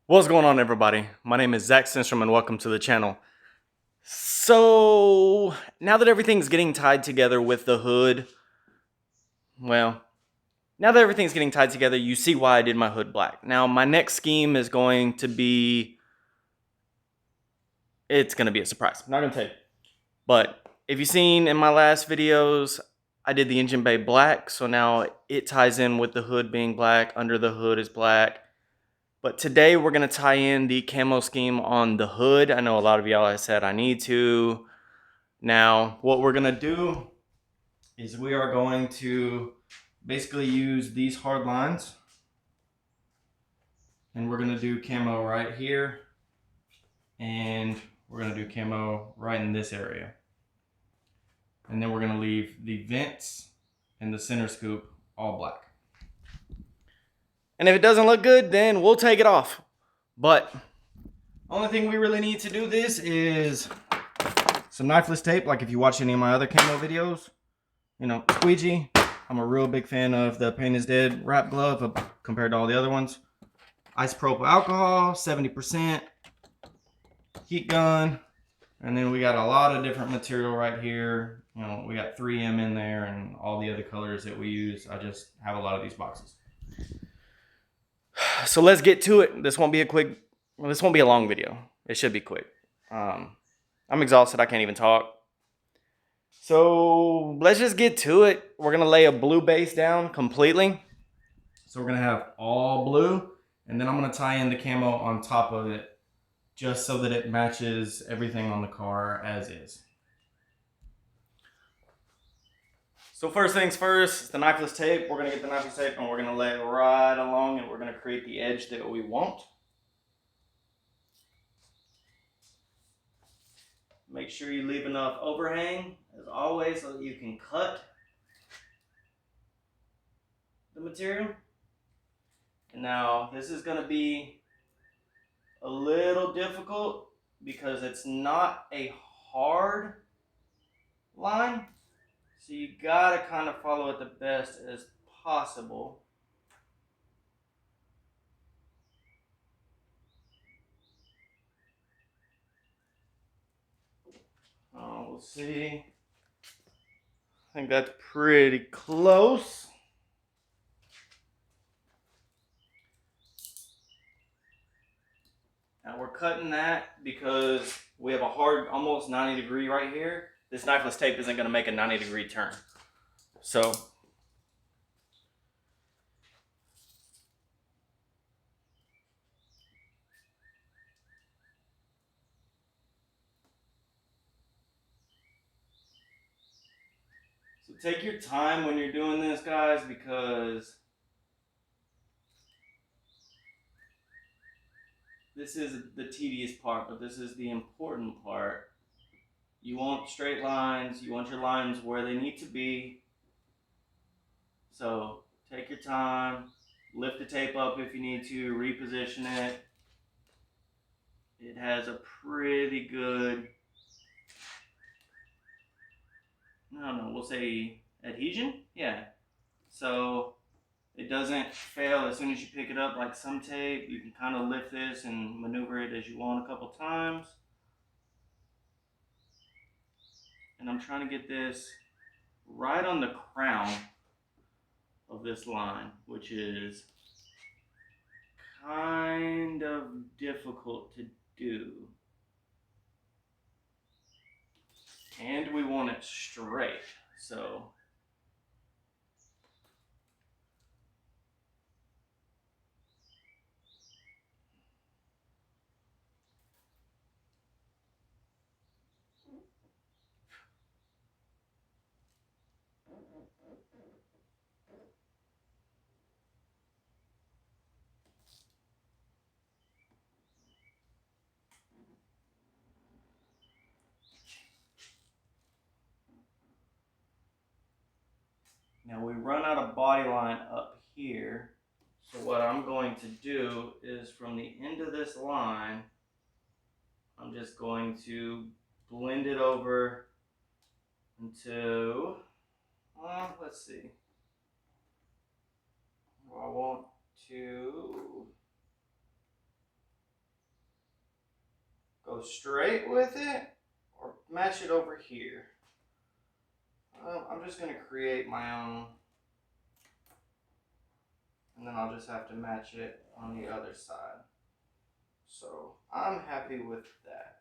What's going on, everybody? My name is Zack Stenstrom and welcome to the channel. So now that everything's getting tied together with the hood, well, now that everything's getting tied together, you see why I did my hood black. Now my next scheme is going to be, it's going to be a surprise. I'm not going to tell you. But if you've seen in my last videos, I did the engine bay black. So now it ties in with the hood being black. Under the hood is black. But today we're going to tie in the camo scheme on the hood. I know a lot of y'all have said I need to. Now, what we're going to do is we are going to basically use these hard lines. And we're going to do camo right here. And we're going to do camo right in this area. And then we're going to leave the vents and the center scoop all black. And if it doesn't look good, then we'll take it off. But only thing we really need to do this is some knifeless tape, like if you watch any of my other camo videos. You know, squeegee. I'm a real big fan of the Paint is Dead wrap glove compared to all the other ones. Isopropyl alcohol, 70%. Heat gun. And then we got a lot of different material right here. You know, we got 3M in there and all the other colors that we use. I just have a lot of these boxes. So let's get to it. This won't be a long video. It should be quick. I'm exhausted. I can't even talk. So let's just get to it. We're going to lay a blue base down completely. So we're going to have all blue. And then I'm going to tie in the camo on top of it, just so that it matches everything on the car as is. So first things first, the knifeless tape. We're going to get the knifeless tape and we're going to lay it right along and we're going to create the edge that we want. Make sure you leave enough overhang, as always, so that you can cut the material. And now, this is going to be a little difficult because it's not a hard line. So you got to kind of follow it the best as possible. We'll see. I think that's pretty close. Now we're cutting that because we have a hard, almost 90 degree right here. This knifeless tape isn't going to make a 90-degree turn. So take your time when you're doing this, guys, because this is the tedious part, but this is the important part. You want straight lines. You want your lines where they need to be. So take your time. Lift the tape up if you need to. Reposition it. It has a pretty good, I don't know, we'll say adhesion? Yeah. So it doesn't fail as soon as you pick it up like some tape. You can kind of lift this and maneuver it as you want a couple times. And I'm trying to get this right on the crown of this line, which is kind of difficult to do. And we want it straight, so now we run out of body line up here. So what I'm going to do is from the end of this line, I'm just going to blend it over into, let's see. I want to go straight with it or match it over here. I'm just going to create my own, and then I'll just have to match it on the other side. So I'm happy with that.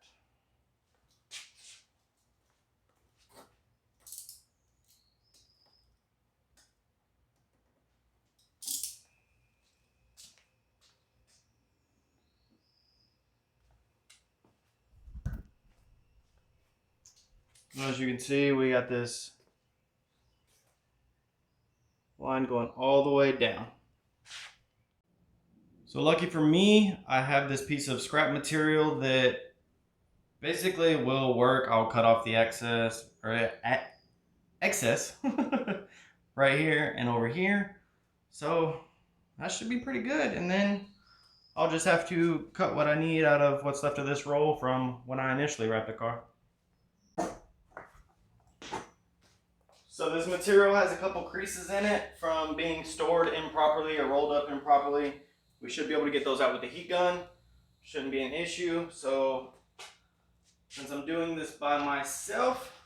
As you can see, we got this line going all the way down. So lucky for me, I have this piece of scrap material that basically will work. I'll cut off the excess right here and over here. So that should be pretty good. And then I'll just have to cut what I need out of what's left of this roll from when I initially wrapped the car. So this material has a couple creases in it from being stored improperly or rolled up improperly. We should be able to get those out with the heat gun. Shouldn't be an issue. So since I'm doing this by myself,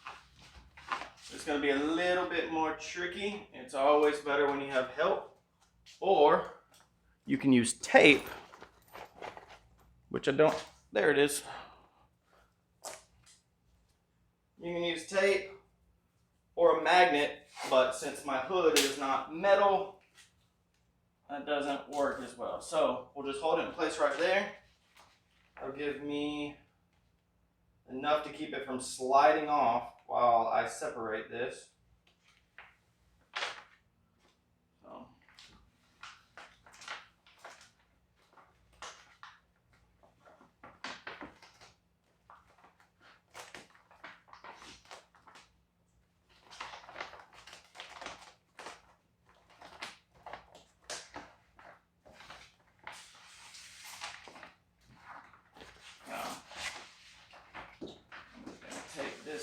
it's going to be a little bit more tricky. It's always better when you have help. Or you can use tape, which I don't. There it is. You can use tape or a magnet, but since my hood is not metal, that doesn't work as well. So we'll just hold it in place right there. That'll give me enough to keep it from sliding off while I separate this.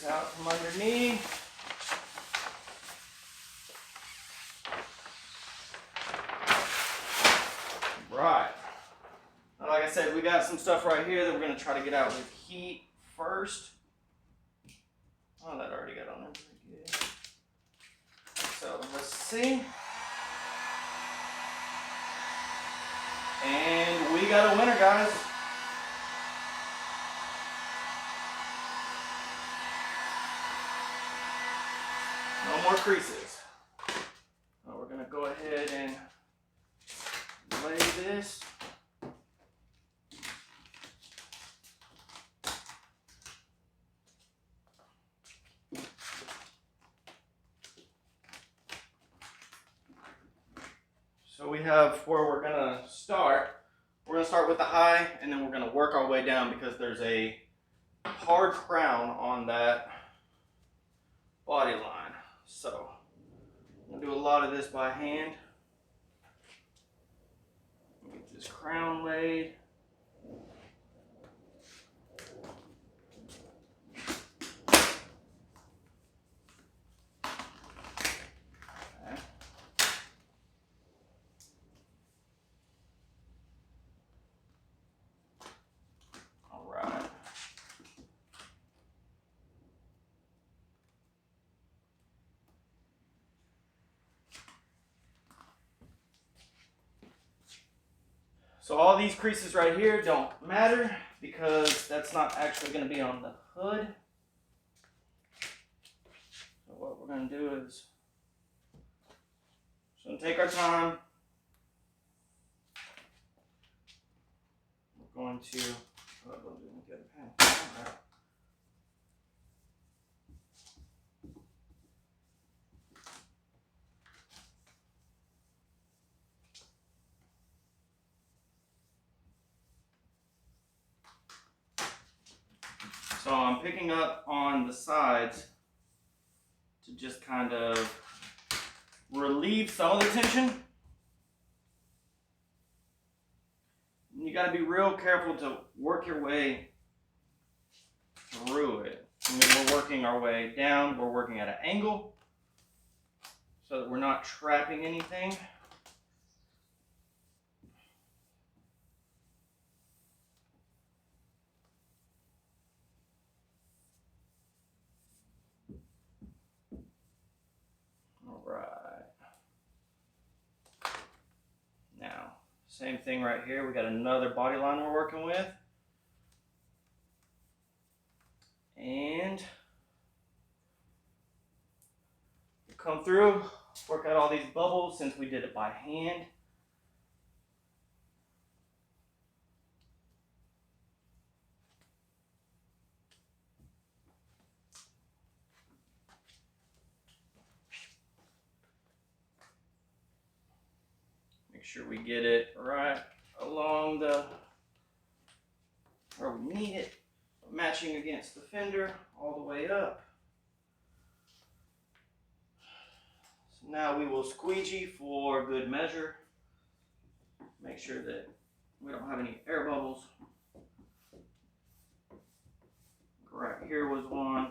Out from underneath. Right. Now, like I said, we got some stuff right here that we're going to try to get out with heat first. Oh, that already got on there pretty good. So let's see. And we got a winner, guys. No more creases. So we're going to go ahead and lay this. So we have where we're going to start. We're going to start with the high, and then we're going to work our way down because there's a hard crown on that body line. So I'm going to do a lot of this by hand. Get this crown laid. Okay. All right. So all these creases right here don't matter because that's not actually going to be on the hood. So what we're going to do is just going to take our time. We're going to get a pen. All right. So I'm picking up on the sides to just kind of relieve some of the tension. You got to be real careful to work your way through it. I mean, we're working our way down, we're working at an angle so that we're not trapping anything. Same thing right here. We got another body line we're working with. And come through, work out all these bubbles since we did it by hand. Make sure we get it right along the where we need it, matching against the fender all the way up. So now we will squeegee for good measure. Make sure that we don't have any air bubbles. Right here was one.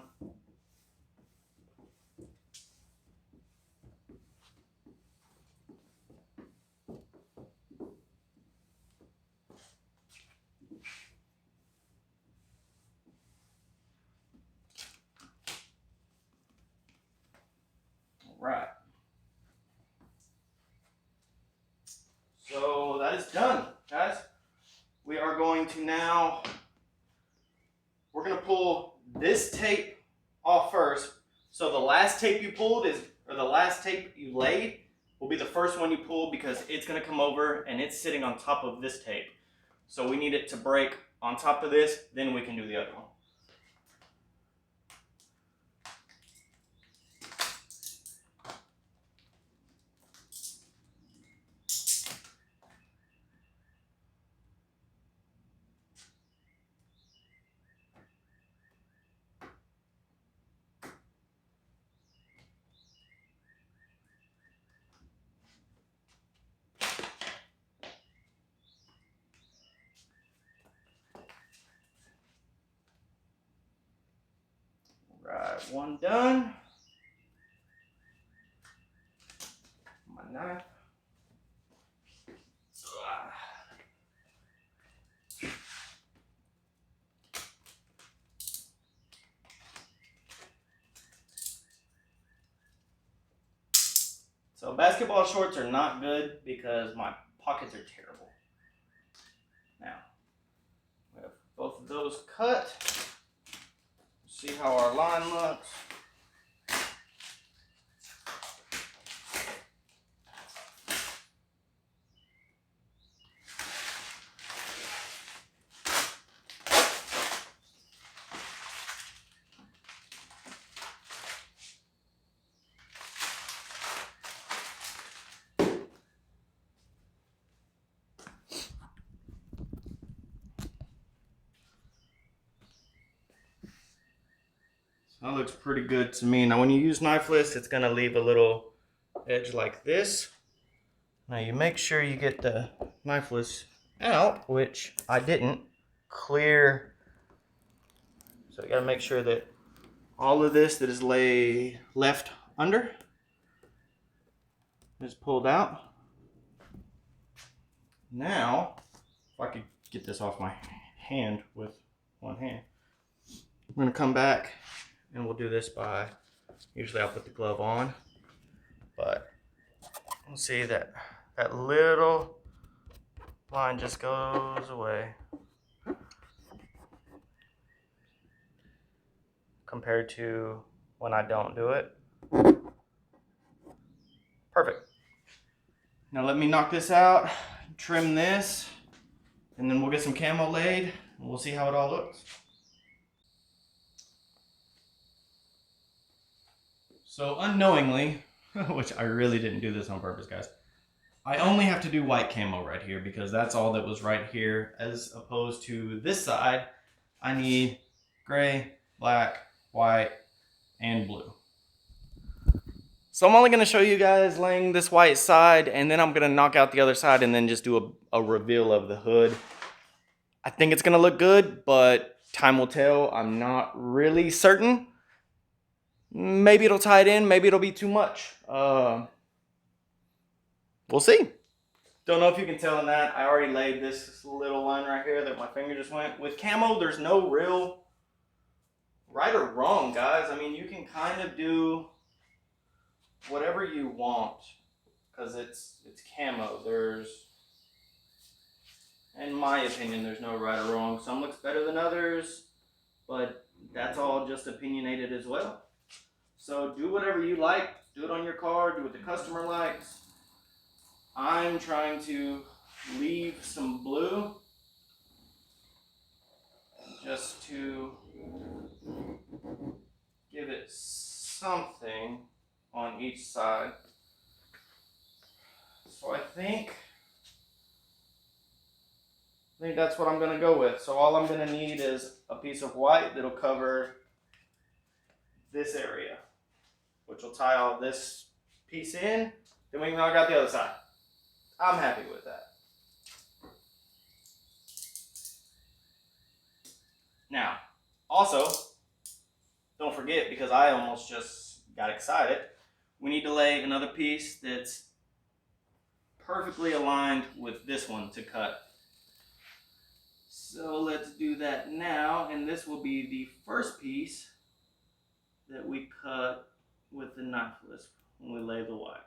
Right. So that is done, guys. We are going to now, we're going to pull this tape off first. So the last tape you pulled is, or the last tape you laid will be the first one you pull because it's going to come over and it's sitting on top of this tape. So we need it to break on top of this, then we can do the other one. Right, one done. My knife. So basketball shorts are not good because my pockets are terrible. Now, we have both of those cut. See how our line looks. That looks pretty good to me. Now when you use knifeless, it's gonna leave a little edge like this. Now you make sure you get the knifeless out, which I didn't. Clear. So you gotta make sure that all of this that is left under is pulled out. Now, if I could get this off my hand with one hand, I'm gonna come back and we'll do this by, usually I'll put the glove on, but you'll see that that little line just goes away compared to when I don't do it. Perfect. Now let me knock this out, trim this, and then we'll get some camo laid and we'll see how it all looks. So unknowingly, which I really didn't do this on purpose, guys, I only have to do white camo right here because that's all that was right here, as opposed to this side, I need gray, black, white, and blue. So I'm only going to show you guys laying this white side, and then I'm going to knock out the other side and then just do a reveal of the hood. I think it's going to look good, but time will tell. I'm not really certain. Maybe it'll tie it in, maybe it'll be too much. We'll see. Don't know if you can tell in that. I already laid this little line right here that my finger just went. With camo, there's no real right or wrong, guys. I mean, you can kind of do whatever you want because it's camo. There's In my opinion, there's no right or wrong. Some looks better than others, but that's all just opinionated as well. So do whatever you like. Do it on your car. Do what the customer likes. I'm trying to leave some blue just to give it something on each side. So I think that's what I'm going to go with. So all I'm going to need is a piece of white that'll cover this area, which will tie all this piece in. Then we can knock out the other side. I'm happy with that. Now, also, don't forget, because I almost just got excited, we need to lay another piece that's perfectly aligned with this one to cut. So let's do that now, and this will be the first piece that we cut with the knife wisp when we lay the white.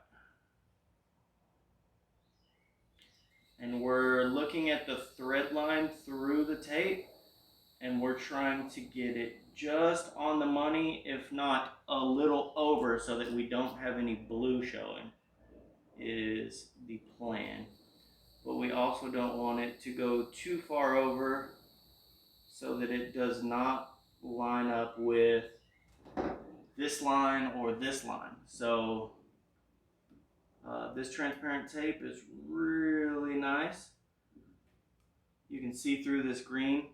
And we're looking at the thread line through the tape, and we're trying to get it just on the money, if not a little over, so that we don't have any blue showing, is the plan. But we also don't want it to go too far over so that it does not line up with this line or this line. So this transparent tape is really nice. You can see through this green.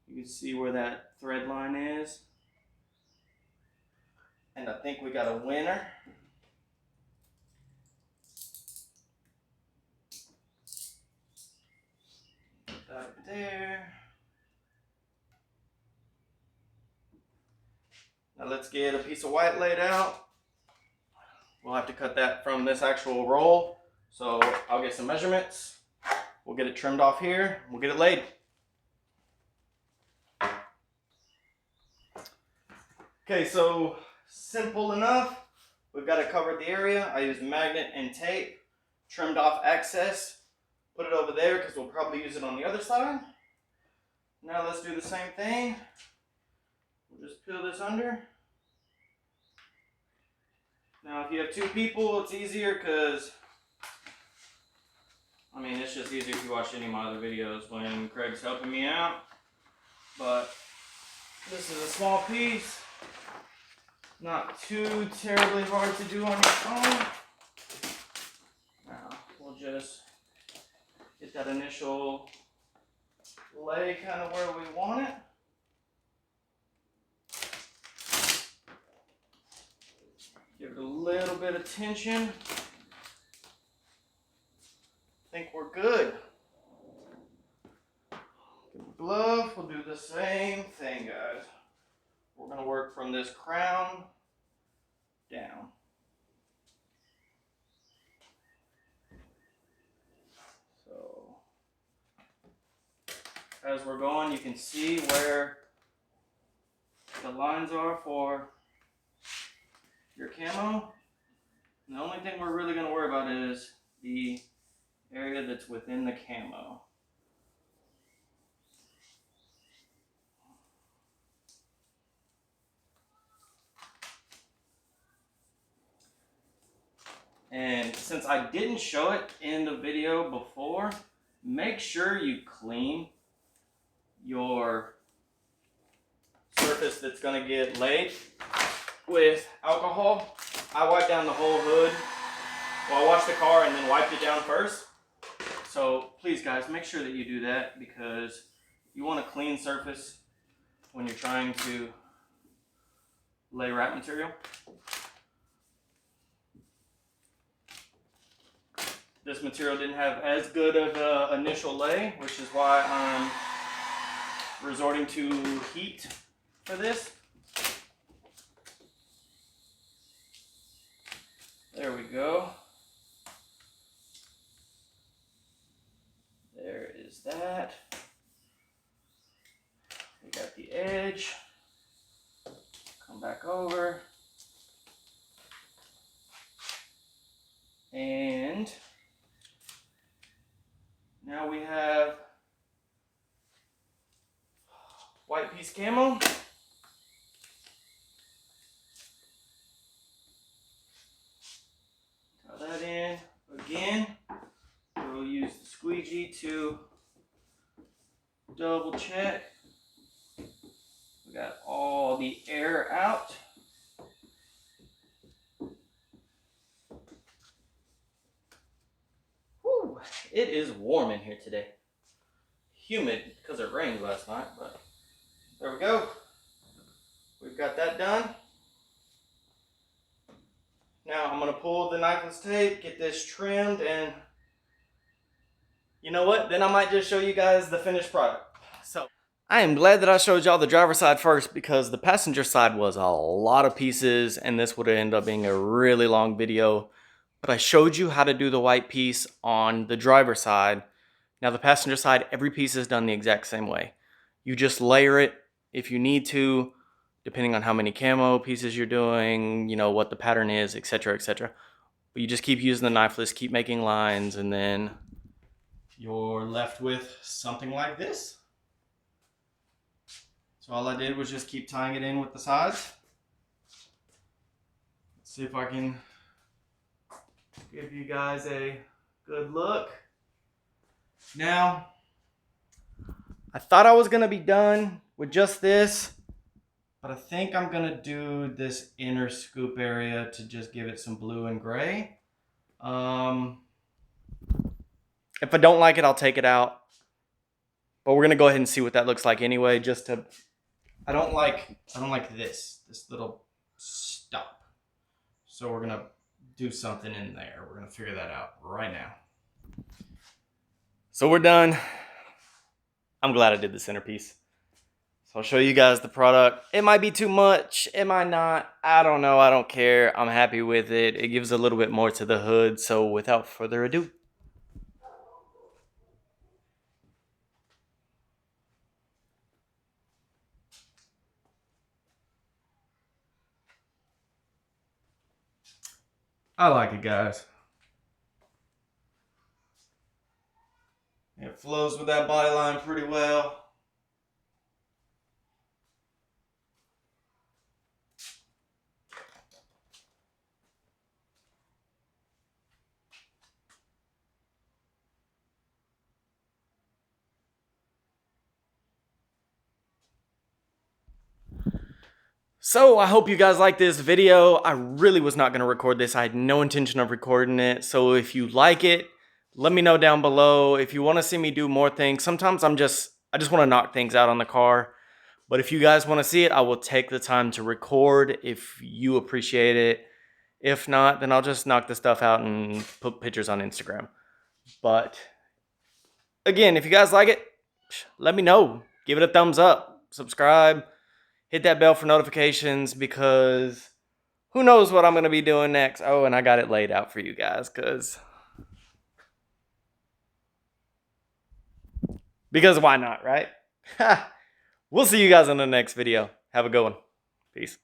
You can see where that thread line is. And I think we got a winner. Put that there. Now let's get a piece of white laid out. We'll have to cut that from this actual roll. So I'll get some measurements. We'll get it trimmed off here. We'll get it laid. Okay, so simple enough. We've got it covered the area. I used magnet and tape, trimmed off excess, put it over there because we'll probably use it on the other side. Now let's do the same thing. We'll just peel this under. Now if you have two people, it's easier because, I mean, it's just easier if you watch any of my other videos when Craig's helping me out. But this is a small piece. Not too terribly hard to do on your own. Now we'll just get that initial lay kind of where we want it. Give it a little bit of tension. I think we're good. Get the glove. We'll do the same thing, guys. We're going to work from this crown down. So as we're going, you can see where the lines are for your camo. And the only thing we're really going to worry about is the area that's within the camo. And since I didn't show it in the video before, make sure you clean your surface that's going to get laid with alcohol. I wiped down the whole hood. Well, I washed the car and then wiped it down first. So please guys, make sure that you do that because you want a clean surface when you're trying to lay wrap material. This material didn't have as good of an initial lay, which is why I'm resorting to heat for this. There we go. There is that. We got the edge. Come back over. And now we have piece camo. Tie that in again. We'll use the squeegee to double check. We got all the air out. Whew, it is warm in here today. Humid because it rained last night, but there we go. We've got that done. Now I'm gonna pull the knifeless tape, get this trimmed, and you know what? Then I might just show you guys the finished product. So I am glad that I showed y'all the driver's side first, because the passenger side was a lot of pieces and this would end up being a really long video. But I showed you how to do the white piece on the driver's side. Now the passenger side, every piece is done the exact same way. You just layer it if you need to, depending on how many camo pieces you're doing, you know, what the pattern is, etc., etc. But you just keep using the knifeless, keep making lines, and then you're left with something like this. So all I did was just keep tying it in with the sides. Let's see if I can give you guys a good look. Now, I thought I was gonna be done with just this, but I think I'm gonna do this inner scoop area to just give it some blue and gray. If I don't like it, I'll take it out. But we're gonna go ahead and see what that looks like anyway, just to, I don't like this little stop. So we're gonna do something in there. We're gonna figure that out right now. So we're done. I'm glad I did the centerpiece. So I'll show you guys the product. It might be too much, it might not. I don't know, I don't care. I'm happy with it. It gives a little bit more to the hood. So without further ado. I like it, guys. It flows with that body line pretty well. So I hope you guys like this video. I really was not going to record this. I had no intention of recording it. So if you like it, let me know down below. If you want to see me do more things, sometimes I just want to knock things out on the car. But if you guys want to see it, I will take the time to record if you appreciate it. If not, then I'll just knock the stuff out and put pictures on Instagram. But again, if you guys like it, let me know. Give it a thumbs up. Subscribe. Hit that bell for notifications, because who knows what I'm going to be doing next. Oh, and I got it laid out for you guys because why not, right? We'll see you guys in the next video. Have a good one. Peace.